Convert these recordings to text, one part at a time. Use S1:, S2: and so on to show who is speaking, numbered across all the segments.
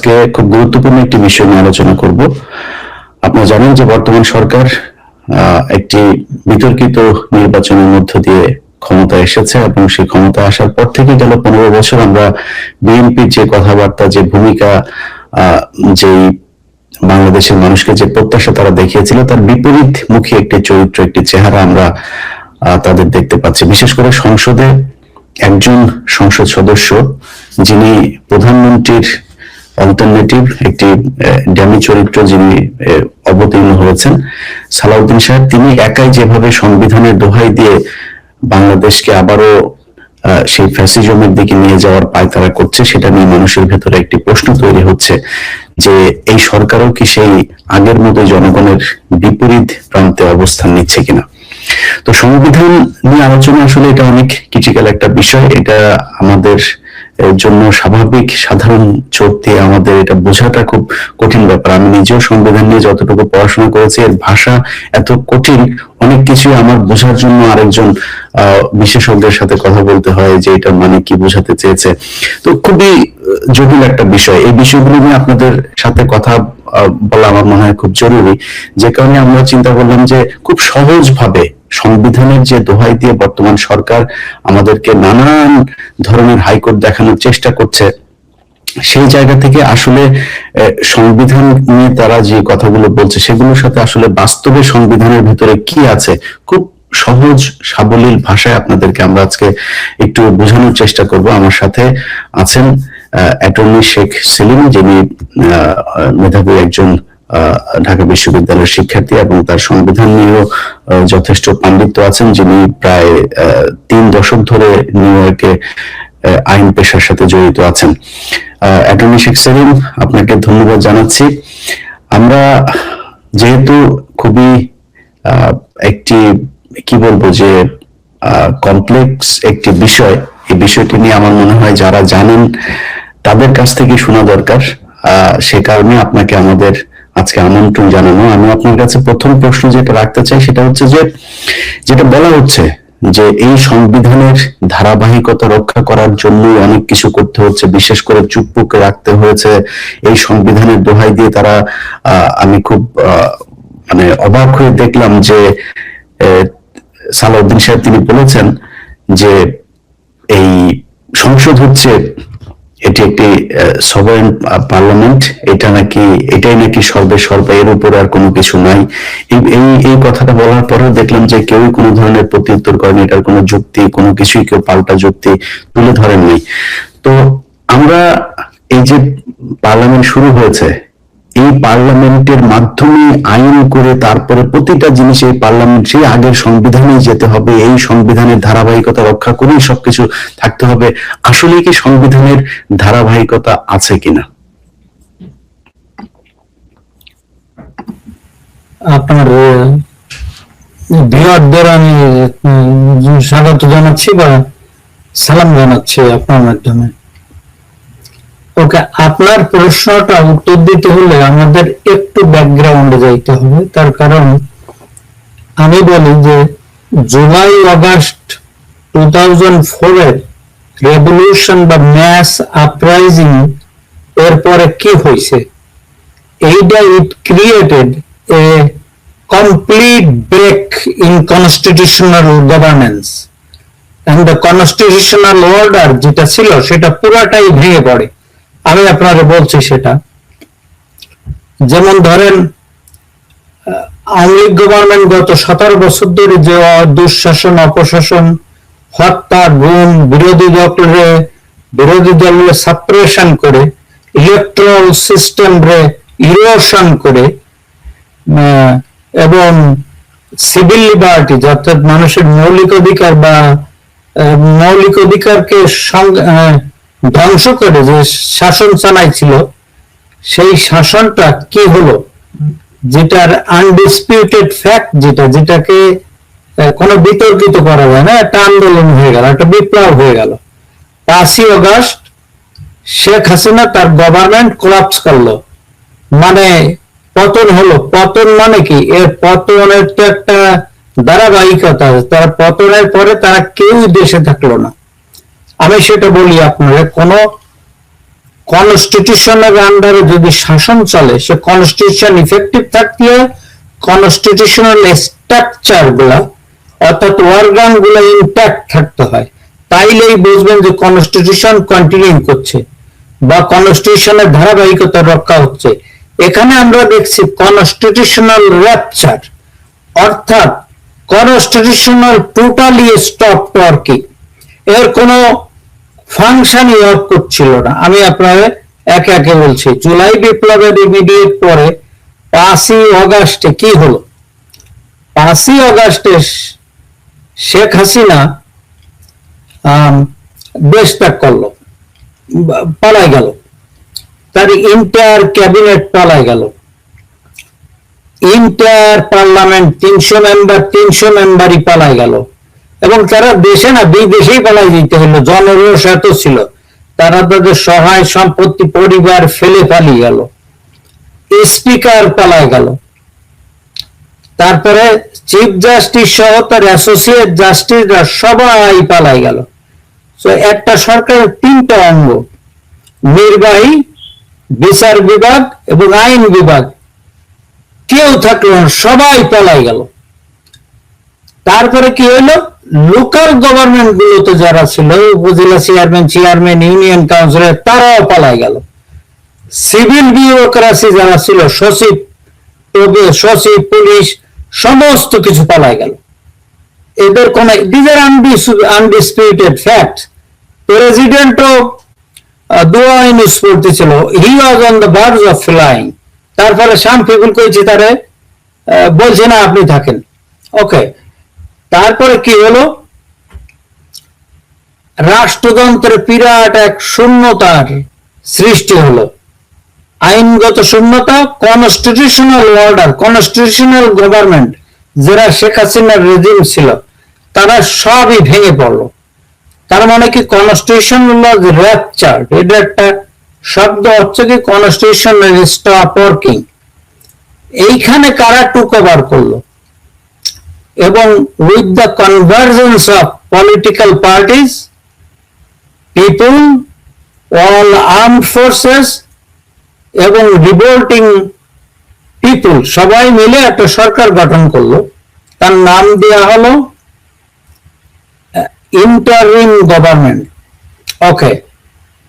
S1: আজকে খুব গুরুত্বপূর্ণ একটি বিষয় নিয়ে আলোচনা করব। আপনারা জানেন যে বর্তমান সরকার একটি বিতর্কিত নির্বাচনের মধ্য দিয়ে ক্ষমতা এসেছে এবং সেই ক্ষমতা আসার পর থেকে গেল 15 বছর আমরা বিএনপির যে কথাবার্তা, যে ভূমিকা, যেই বাংলাদেশের মানুষকে যে প্রত্যাশা তারা দেখিয়েছিল তার বিপরীতমুখী একটি চরিত্র, একটি চেহারা আমরা তাদের দেখতে পাচ্ছি। বিশেষ করে সংসদে একজন সংসদ সদস্য যিনি প্রধানমন্ত্রীর অল্টারনেটিভ, একটি ড্যামি চরিত্র, যিনি অবতীর্ণ হয়েছেন, সালাউদ্দিন সাহেব, তিনি একাই যেভাবে সংবিধানের দোহাই দিয়ে বাংলাদেশকে আবারও সেই ফ্যাসিজমের দিকে নিয়ে যাওয়ার পায়তারা করছে, সেটা নিয়ে মানুষের ভেতরে একটি প্রশ্ন তৈরি হচ্ছে যে এই সরকারও কি সেই আগের মতো জনগণের বিপরীত প্রান্তে অবস্থান নিচ্ছে কিনা। তো সংবিধান নিয়ে আলোচনা আসলে এটা অনেক ক্রিটিক্যাল একটা বিষয়। এটা আমাদের জন্য স্বাভাবিক সাধারণ চোখ দিয়ে আমাদের এটা বোঝাটা খুব কঠিন ব্যাপার। আমি নিজেও সংবিধান নিয়ে যতটুকু পড়াশোনা করেছি, এর ভাষা এত কঠিন, অনেক কিছু আমার বোঝার জন্য আরেকজন বিশেষজ্ঞের সাথে কথা বলতে হয় যে এটা মানে কি বোঝাতে চেয়েছে। তো খুবই জটিল একটা বিষয়। এই বিষয়গুলো নিয়ে আপনাদের সাথে কথা বলা আমার মনে হয় খুব জরুরি। যে কারণে আমরা চিন্তা করলাম যে খুব সহজভাবে সংবিধানের যে দোহাই দিয়ে বর্তমান সরকার আমাদেরকে নানান ধরনের হাইকোর্ট দেখানোর চেষ্টা করছে, সেই জায়গা থেকে আসলে সংবিধান নিয়ে তারা যে কথাগুলো বলছে সেগুলোর সাথে আসলে বাস্তবে সংবিধানের ভিতরে কি আছে, খুব সহজ সাবলীল ভাষায় আপনাদেরকে আমরা আজকে একটু বোঝানোর চেষ্টা করব। আমার সাথে আছেন অ্যাটর্নি শেখ সেলিম, যিনি মেধাবী একজন ঢাকা বিশ্ববিদ্যালয়ের শিক্ষার্থী এবং তার সংবিধান নিয়েও যথেষ্ট পাণ্ডিত্য আছেন, যিনি প্রায় 3 দশক ধরে নিউ ইয়র্কে আইন পেশার সাথে জড়িত আছেন। অ্যাটর্নি শেখ সেলিম, আপনাকে ধন্যবাদ জানাচ্ছি। আমরা যেহেতু খুবই একটি কি বলবো যে কমপ্লেক্স একটি বিষয়, এই বিষয়টি নিয়ে আমার মনে হয় যারা জানেন তাদের কাছ থেকে শোনা দরকার, সে কারণে আপনাকে আমাদের আজকে আমন্ত্রণ জানানো। আমি আপনার কাছে প্রথম প্রশ্ন যেটা রাখতে চাই সেটা হচ্ছে যে যেটা বলা হচ্ছে যে এই সংবিধানের ধারাবাহিকতা রক্ষা করার জন্য অনেক কিছু করতে হচ্ছে, বিশেষ করে চুপ্পুকে রাখতে হয়েছে এই সংবিধানের দোহাই দিয়ে। তারা আমি খুব মানে অবাক হয়ে দেখলাম যে সালাউদ্দিন সাহেব তিনি বলেছেন যে এই সংসদ হচ্ছে এটি একটি সভারেন পার্লামেন্ট, এটাই নাকি সর্বে সর্বা, এর উপরে আর কোনো কিছু নাই। এই কথাটা বলার পরেও দেখলাম যে কেউই কোনো ধরনের প্রত্যুত্তর করেনি, এটার কোনো যুক্তি, কোনো কিছুই কেউ পাল্টা যুক্তি তুলে ধরেননি। তো আমরা এই যে পার্লামেন্ট শুরু হয়েছে, এই পার্লামেন্টের মাধ্যমে আইন করে তারপরে প্রতিটা জিনিস এই পার্লামেন্ট সেই আগের সংবিধানেই যেতে হবে, এই সংবিধানের ধারাবাহিকতা রক্ষা করেই সবকিছু থাকতে হবে। আসলে কি সংবিধানের ধারাবাহিকতা আছে কিনা?
S2: আপনার ভিউয়ারদের আমি স্বাগত জানাচ্ছি বা সালাম জানাচ্ছি আপনার মাধ্যমে। ওকে, আপনার প্রশ্নটা উত্তর দিতে হলে আমাদের একটু ব্যাকগ্রাউন্ডে যাইতে হবে। তার কারণ আমি বলি যে জুলাই আগস্ট 2004 এর রেভলিউশন বা ম্যাস আপরাইজিং এরপরে কি হয়েছে, এইটা it created a complete break in constitutional governance and the constitutional order যেটা ছিল সেটা পুরাটাই ভেঙে পড়ে। আমি আপনারা বলছি সেটা, যেমন ধরেন আওয়ামী লীগ গভর্নমেন্ট গত 17 বছর ধরে যে দুঃশাসন, অপশাসন, হত্যা, গুম, বিরোধী দলের সাপ্রেশন করে, ইলেকট্রাল সিস্টেম রে ইরোশন করে এবং সিভিল লিবার্টি অর্থাৎ মানুষের মৌলিক অধিকারকে ধ্বংস করে যে শাসন চালাইছিল, সেই শাসনটা কি হলো, যেটার আনডিসপিউটেড ফ্যাক্ট, যেটাকে কোনো বিতর্কিত করা যায় না, একটা আন্দোলন হয়ে গেল, একটা বিপ্লব হয়ে গেল। 5ই আগস্ট শেখ হাসিনা তার গভর্নমেন্ট কোলাপস করলো, মানে পতন হলো। পতন মানে কি, এর পতনের তো একটা ধারাবাহিকতা, তার পতনের পরে তারা কেউ দেশে থাকলো না। আমি সেটা বলি আপনারা, কোনো কনস্টিটিউশনের আন্ডারে যদি শাসন চলে, সে কনস্টিটিউশন ইফেক্টিভ থাকতে হয়, কনস্টিটিউশনাল স্ট্রাকচার গুলা অর্থাৎ অর্গান গুলো ইনট্যাক্ট থাকতে হয়। তাইলেই বুঝবেন যে কনস্টিটিউশন কন্টিনিউ করছে বা কনস্টিটিউশনের ধারাবাহিকতা রক্ষা হচ্ছে। এখানে আমরা দেখছি কনস্টিটিউশনাল র্যাপচার, অর্থাৎ কনস্টিটিউশনাল টোটালি স্টপ ওয়ার্কিং, এর কোনো ফাংশনই ওয়ার্ক করছিল না। আমি আপনাদের একে একে বলছি। জুলাই বিপ্লবের ইমিডিয়েট পরে 5ই অগাস্টে কি হলো? 5ই অগাস্টে শেখ হাসিনা দেশ ত্যাগ করলো, পালাই গেল, তার ইন্টার ক্যাবিনেট পালাই গেল, ইন্টার পার্লামেন্ট 300 মেম্বারই পালাই গেল, এবং তারা দেশে না বিদেশেই পালাই দিতে হলো। জনরোষ এত ছিল, তারা তাদের সহায় সম্পত্তি পরিবার ফেলে পালিয়ে গেল, স্পিকার পালাই গেল, তারপরে চিফ জাস্টিস সহ তার অ্যাসোসিয়েট জাস্টিসরা সবাই পালাই গেল। তো একটা সরকারের 3টা অঙ্গ, নির্বাহী, বিচার বিভাগ এবং আইন বিভাগ, কেউ থাকলো না, সবাই পালাই গেল। তারপরে কি হলো? লোকাল গভর্নমেন্ট গুলোতে যারা ছিল, উপজেলা চেয়ারম্যান, ইউনিয়ন কাউন্সিলর, তারাও পালাই গেল। সিভিল বিউরোক্রেসি যারা ছিল, সচিব, পুলিশ, সমস্ত কিছু পালাই গেল। এদের কোন আনডিসপিউটেড ফ্যাক্ট। প্রেসিডেন্টও দোয়া ইউনুস করতেছিল, he was on the verge of flying. তারপরে সাম পিপুল কইছে তারে, বলছে না আপনি থাকেন। ওকে, তারপরে কি হলো? রাষ্ট্রযন্ত্রের বিরাট এক শূন্যতার সৃষ্টি হলো, আইনগত শূন্যতা। কনস্টিটিউশনাল অর্ডার, কনস্টিটিউশনাল গভর্নমেন্ট যারা শেখ হাসিনার রেজিম ছিল, তারা সবই ভেঙে পড়লো। তার মানে কি কনস্টিটিউশন র্যাপচার, এটা একটা শব্দ হচ্ছে কি কনস্টিটিউশন স্টপ ওয়ার্কিং। এইখানে কারা টুক ওভার করলো? এবং with the convergence of political parties, people, all armed forces এবং রিভোল্টিং পিপুল সবাই মিলে একটা সরকার গঠন করলো। তার নাম দেওয়া হলো ইন্টারিম গভর্নমেন্ট। ওকে,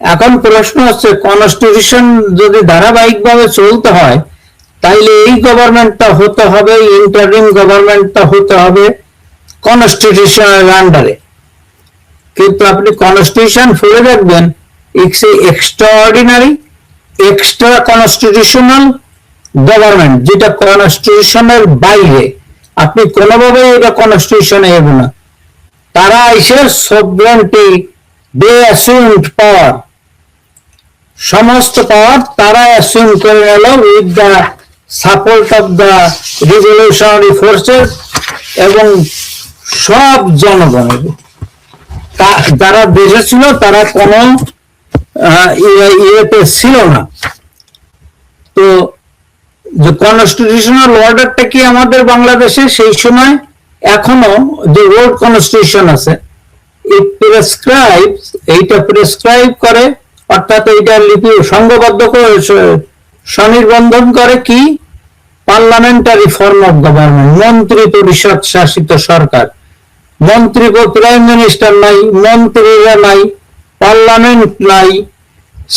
S2: এখন প্রশ্ন হচ্ছে, কনস্টিটিউশন যদি ধারাবাহিকভাবে চলতে হয়, তাইলে এই গভর্নমেন্টটা হতে হবে, ইন্টারিম গভর্নমেন্টটা হতে হবে কনস্টিটিউশনের আন্ডারে। কিন্তু আপনি কনস্টিটিউশন ফেলে রাখবেন, it's a extraordinary extra constitutional government, যেটা কনস্টিটিউশনের বাইরে। আপনি কোনোভাবে এটা কনস্টিটিউশনে এব না। তারা এসে সভরেন্টি, দে অ্যাসিউমড পাওয়ার, সমস্ত পাওয়ার তারা অ্যাসিউম করে নিল with the support of the revolutionary forces এবং সব জনগণের। যারা দেশে ছিল তারা কোনো ইয়েতে ছিল না। তো যে কনস্টিটিউশনাল অর্ডারটা কি আমাদের বাংলাদেশে সেই সময় এখনো যে ওল্ড কনস্টিটিউশন আছে, এইটা প্রেসক্রাইব করে, অর্থাৎ এইটা লিপি সংঘবদ্ধ করে, স্বনির্বন্ধন করে কি পার্লামেন্টারি ফর্ম অফ গভর্নমেন্ট, মন্ত্রী পরিষদ শাসিত সরকার। মন্ত্রী, প্রাইম মিনিস্টার নাই, মন্ত্রীরা নাই, পার্লামেন্ট নাই,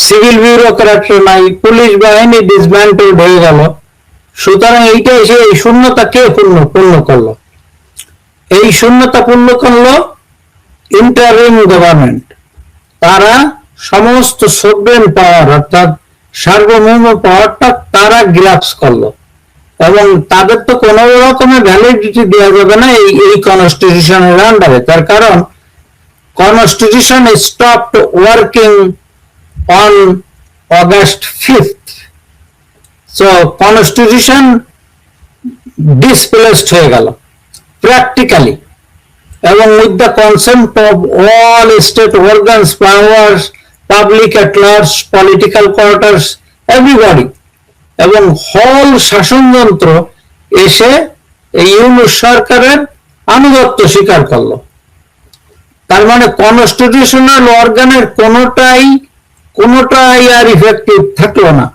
S2: সিভিল বিউরোক্রেট নাই, পুলিশ বাহিনী ডিসম্যান্টেল হয়ে গেল। সুতরাং এইটা এসে এই শূন্যতা কে পূর্ণ করলো? এই শূন্যতা পূর্ণ করলো ইন্টারিম গভর্নমেন্ট। তারা সমস্ত সভরেন পাওয়ার, অর্থাৎ সার্বভৌম পাওয়ারটা তারা গ্রাস্প করলো, এবং তাদের তো কোনো রকমের ভ্যালিডিটি দেওয়া যাবে না এই কনস্টিটিউশনের আন্ডারে। তার কারণ constitution stopped working on August 5th. So constitution displaced হয়ে গেল প্র্যাকটিক্যালি, এবং with the consent of all state organs, powers, public at large, political quarters, everybody, এবং হল শাসনযন্ত্র এসে এই ইউনূস সরকারের আনুগত্য স্বীকার করলো। তার মানে কনস্টিটিউশনাল অর্গানের কোনোটাই কোনোটাই আর ইফেক্টিভ থাকলো না।